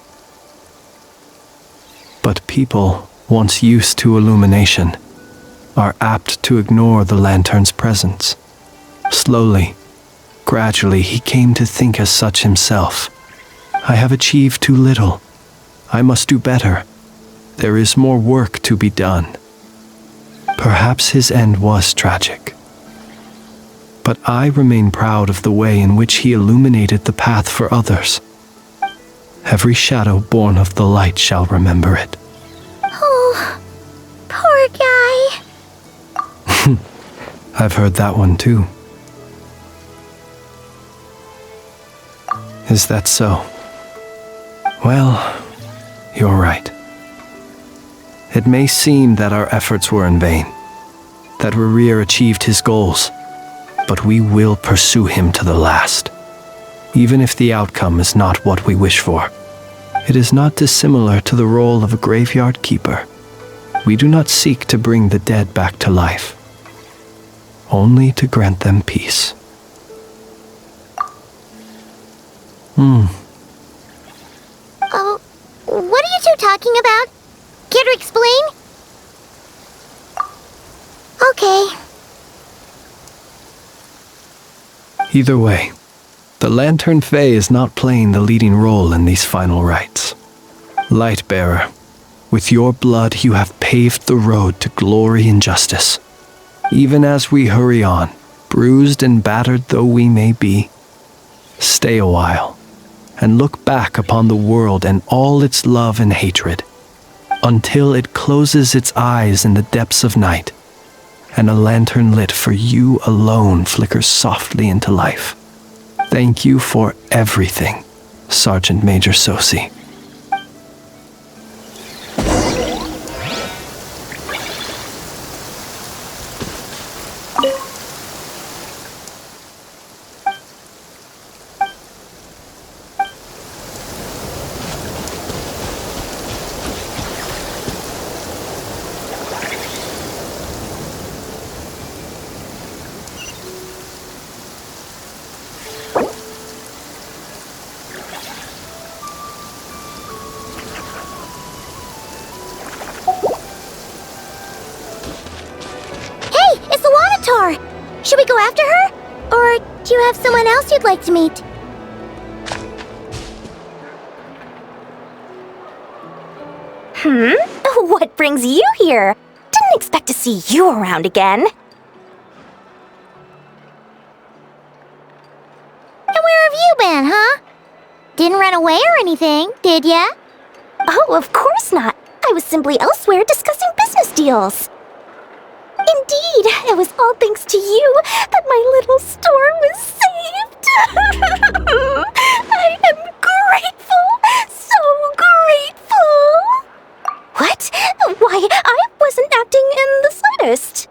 But people, once used to illumination, are apt to ignore the lantern's presence. Slowly, gradually, he came to think as such himself. I have achieved too little. I must do better. There is more work to be done. Perhaps his end was tragic. But I remain proud of the way in which he illuminated the path for others. Every shadow born of the light shall remember it. Oh, poor guy. I've heard that one too. Is that so? Well, you're right. It may seem that our efforts were in vain, that Rerir achieved his goals, but we will pursue him to the last, even if the outcome is not what we wish for. It is not dissimilar to the role of a graveyard keeper. We do not seek to bring the dead back to life, only to grant them peace. Oh, what are you two talking about? Care to explain? Okay. Either way, the Lantern Fae is not playing the leading role in these final rites. Lightbearer, with your blood you have paved the road to glory and justice. Even as we hurry on, bruised and battered though we may be, stay a while and look back upon the world and all its love and hatred, until it closes its eyes in the depths of night, and a lantern lit for you alone flickers softly into life. Thank you for everything, Sergeant Major Sosi. Should we go after her? Or do you have someone else you'd like to meet? What brings you here? Didn't expect to see you around again. And where have you been, huh? Didn't run away or anything, did ya? Oh, of course not. I was simply elsewhere discussing business deals. Indeed, it was all thanks to you that my little store was saved. I am grateful, so grateful. What? Why, I wasn't acting in the slightest.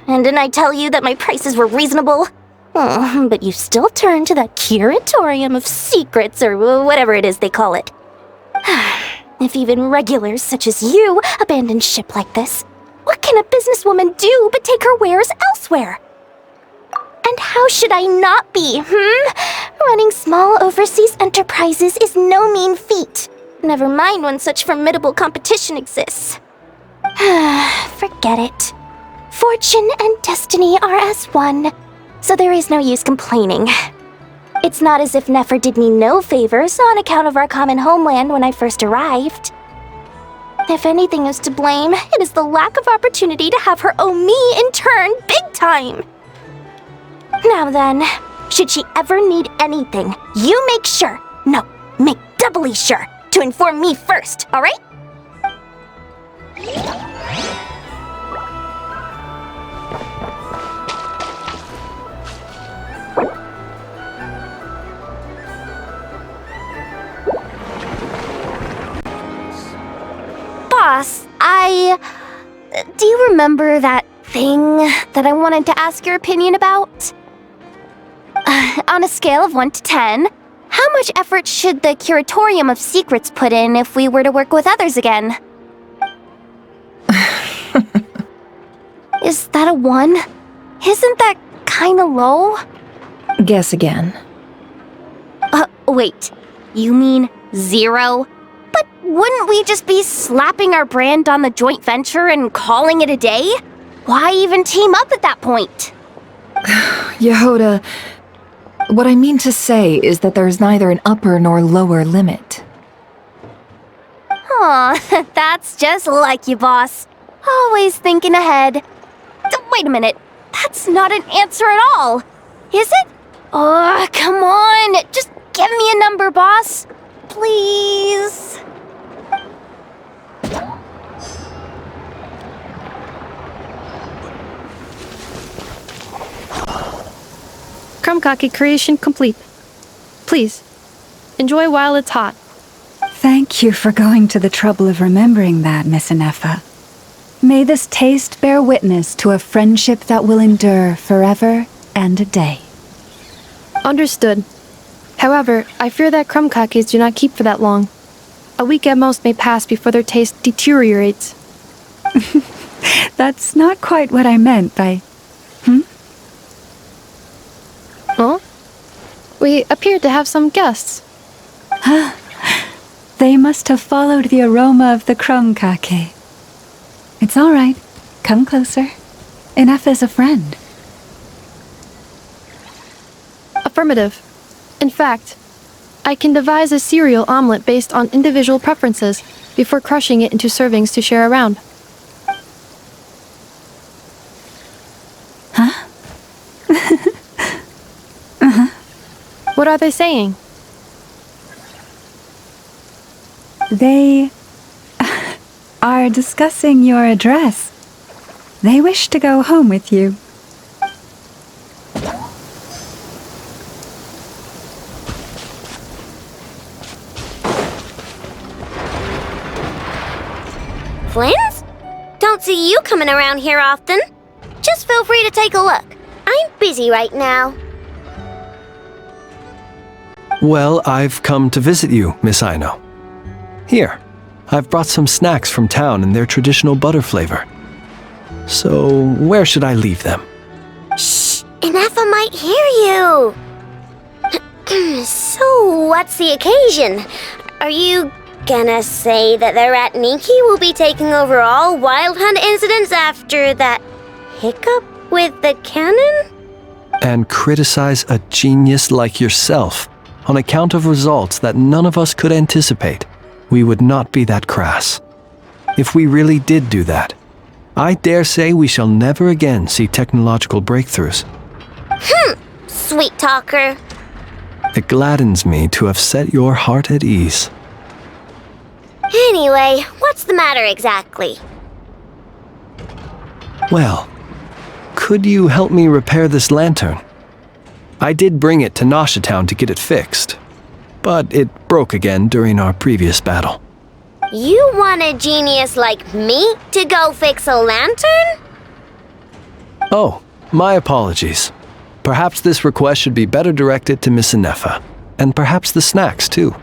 And didn't I tell you that my prices were reasonable? Oh, but you still turn to that curatorium of secrets, or whatever it is they call it. If even regulars such as you abandon ship like this, what can a businesswoman do but take her wares elsewhere? And how should I not be, Running small overseas enterprises is no mean feat. Never mind when such formidable competition exists. Forget it. Fortune and destiny are as one, so there is no use complaining. It's not as if Nefer did me no favors on account of our common homeland when I first arrived. If anything is to blame, it is the lack of opportunity to have her owe me in turn big time. Now then, should she ever need anything, you make sure, make doubly sure, to inform me first, alright? Boss, do you remember that thing that I wanted to ask your opinion about? On a scale of 1 to 10, how much effort should the Curatorium of Secrets put in if we were to work with others again? Is that a 1? Isn't that kinda low? Guess again. Wait. You mean 0? But wouldn't we just be slapping our brand on the joint venture and calling it a day? Why even team up at that point? Yehoda, what I mean to say is that there's neither an upper nor lower limit. Aw, that's just like you, boss. Always thinking ahead. Wait a minute. That's not an answer at all. Is it? Oh, come on. Just give me a number, boss. Please. Krumkake creation complete. Please, enjoy while it's hot. Thank you for going to the trouble of remembering that, Miss Inefa. May this taste bear witness to a friendship that will endure forever and a day. Understood. However, I fear that krumkakes do not keep for that long. A week at most may pass before their taste deteriorates. That's not quite what I meant by... Oh? We appear to have some guests. They must have followed the aroma of the krumkake. It's all right. Come closer. Inefa's a friend. Affirmative. In fact, I can devise a cereal omelet based on individual preferences before crushing it into servings to share around. Huh? What are they saying? They are discussing your address. They wish to go home with you. Flins? Don't see you coming around here often. Just feel free to take a look. I'm busy right now. Well, I've come to visit you, Miss Aino. Here, I've brought some snacks from town in their traditional butter flavor. So, where should I leave them? Shh! Inefa might hear you! So, what's the occasion? Are you gonna say that the Rat Niki will be taking over all Wild Hunt incidents after that hiccup with the cannon? And criticize a genius like yourself on account of results that none of us could anticipate. We would not be that crass. If we really did do that, I dare say we shall never again see technological breakthroughs. Sweet talker. It gladdens me to have set your heart at ease. Anyway, what's the matter exactly? Well, could you help me repair this lantern? I did bring it to Nasha Town to get it fixed, but it broke again during our previous battle. You want a genius like me to go fix a lantern? Oh, my apologies. Perhaps this request should be better directed to Miss Inefa, and perhaps the snacks too.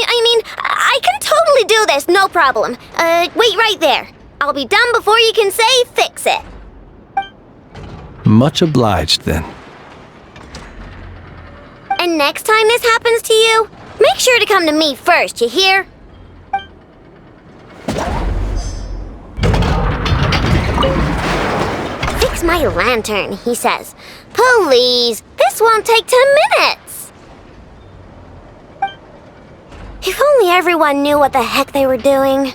I mean, I can totally do this, no problem. Wait right there. I'll be done before you can say fix it. Much obliged, then. And next time this happens to you, make sure to come to me first, you hear? Fix my lantern, he says. Please, this won't take 10 minutes. If only everyone knew what the heck they were doing.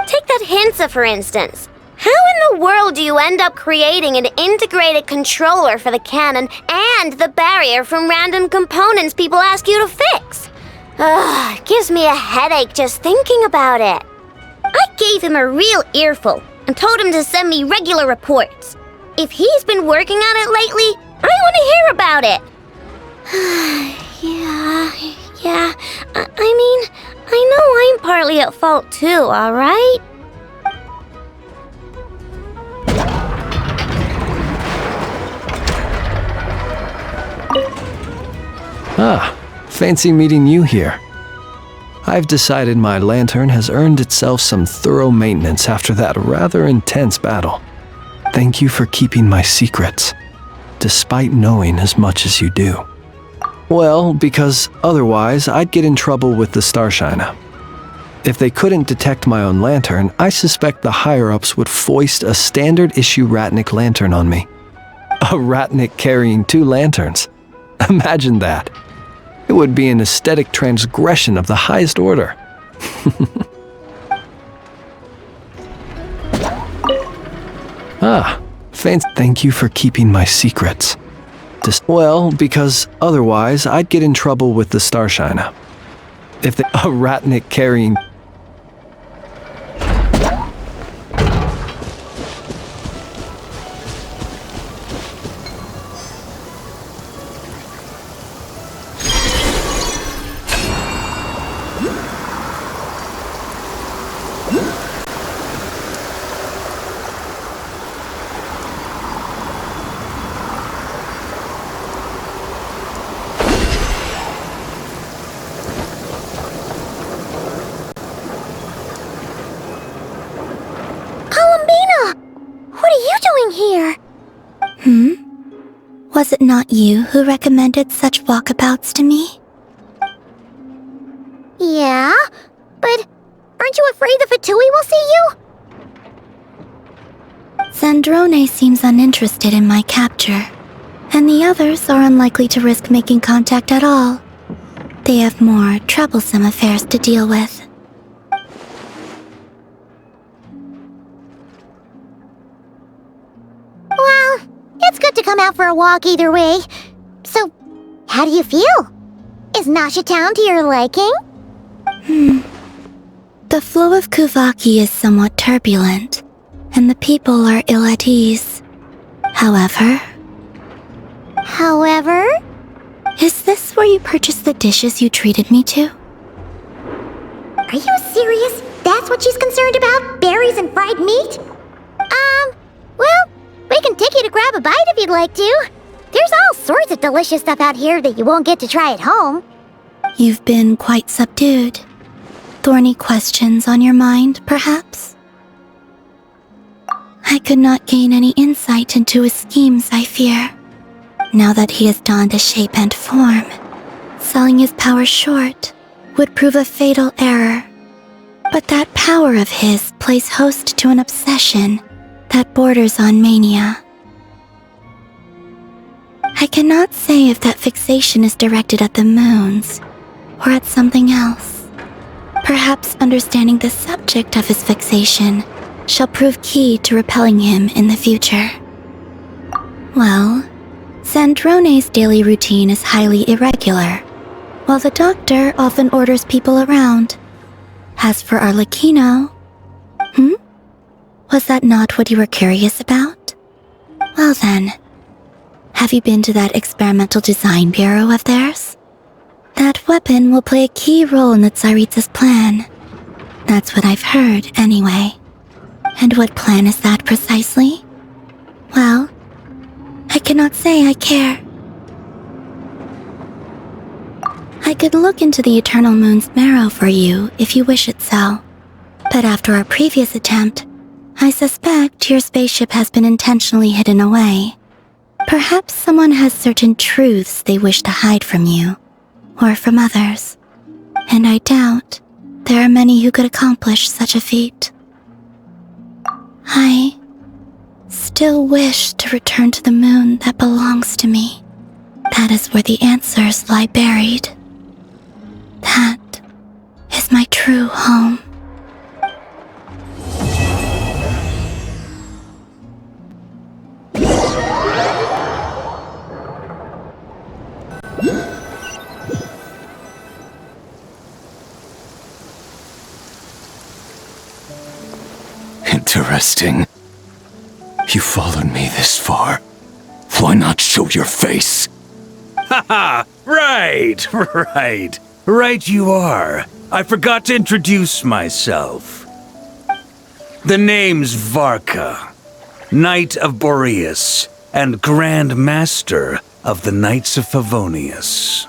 Take that Hinsa, for instance. How in the world do you end up creating an integrated controller for the cannon and the barrier from random components people ask you to fix? Ugh, gives me a headache just thinking about it. I gave him a real earful and told him to send me regular reports. If he's been working on it lately, I want to hear about it. Yeah, I mean, I know I'm partly at fault too, alright? Ah, fancy meeting you here. I've decided my lantern has earned itself some thorough maintenance after that rather intense battle. Thank you for keeping my secrets, despite knowing as much as you do. Well, because otherwise I'd get in trouble with the Starshiner. If they couldn't detect my own lantern, I suspect the higher-ups would foist a standard-issue Ratnik lantern on me. A Ratnik carrying 2 lanterns. Imagine that. It would be an aesthetic transgression of the highest order. Thank you for keeping my secrets. Well, because otherwise I'd get in trouble with the Starshiner. If a Ratnik carrying... Was it not you who recommended such walkabouts to me? Yeah, but aren't you afraid the Fatui will see you? Zandrone seems uninterested in my capture, and the others are unlikely to risk making contact at all. They have more troublesome affairs to deal with. Well, it's good to come out for a walk either way. So, how do you feel? Is Nasha Town to your liking? The flow of Kuvaki is somewhat turbulent, and the people are ill at ease. However? Is this where you purchased the dishes you treated me to? Are you serious? That's what she's concerned about? Berries and fried meat? Well, we can take you to grab a bite if you'd like to. There's all sorts of delicious stuff out here that you won't get to try at home. You've been quite subdued. Thorny questions on your mind, perhaps? I could not gain any insight into his schemes, I fear. Now that he has donned a shape and form, selling his power short would prove a fatal error. But that power of his plays host to an obsession that borders on mania. I cannot say if that fixation is directed at the moons or at something else. Perhaps understanding the subject of his fixation shall prove key to repelling him in the future. Well, Zandrone's daily routine is highly irregular, while the doctor often orders people around. As for Arlecchino... Was that not what you were curious about? Well then, have you been to that experimental design bureau of theirs? That weapon will play a key role in the Tsaritsa's plan. That's what I've heard, anyway. And what plan is that precisely? Well, I cannot say I care. I could look into the Eternal Moon's marrow for you if you wish it so. But after our previous attempt, I suspect your spaceship has been intentionally hidden away. Perhaps someone has certain truths they wish to hide from you, or from others. And I doubt there are many who could accomplish such a feat. I still wish to return to the moon that belongs to me. That is where the answers lie buried. That is my true home. Interesting. You followed me this far. Why not show your face? Haha! Right you are. I forgot to introduce myself. The name's Varka, Knight of Boreas, and Grand Master of the Knights of Favonius.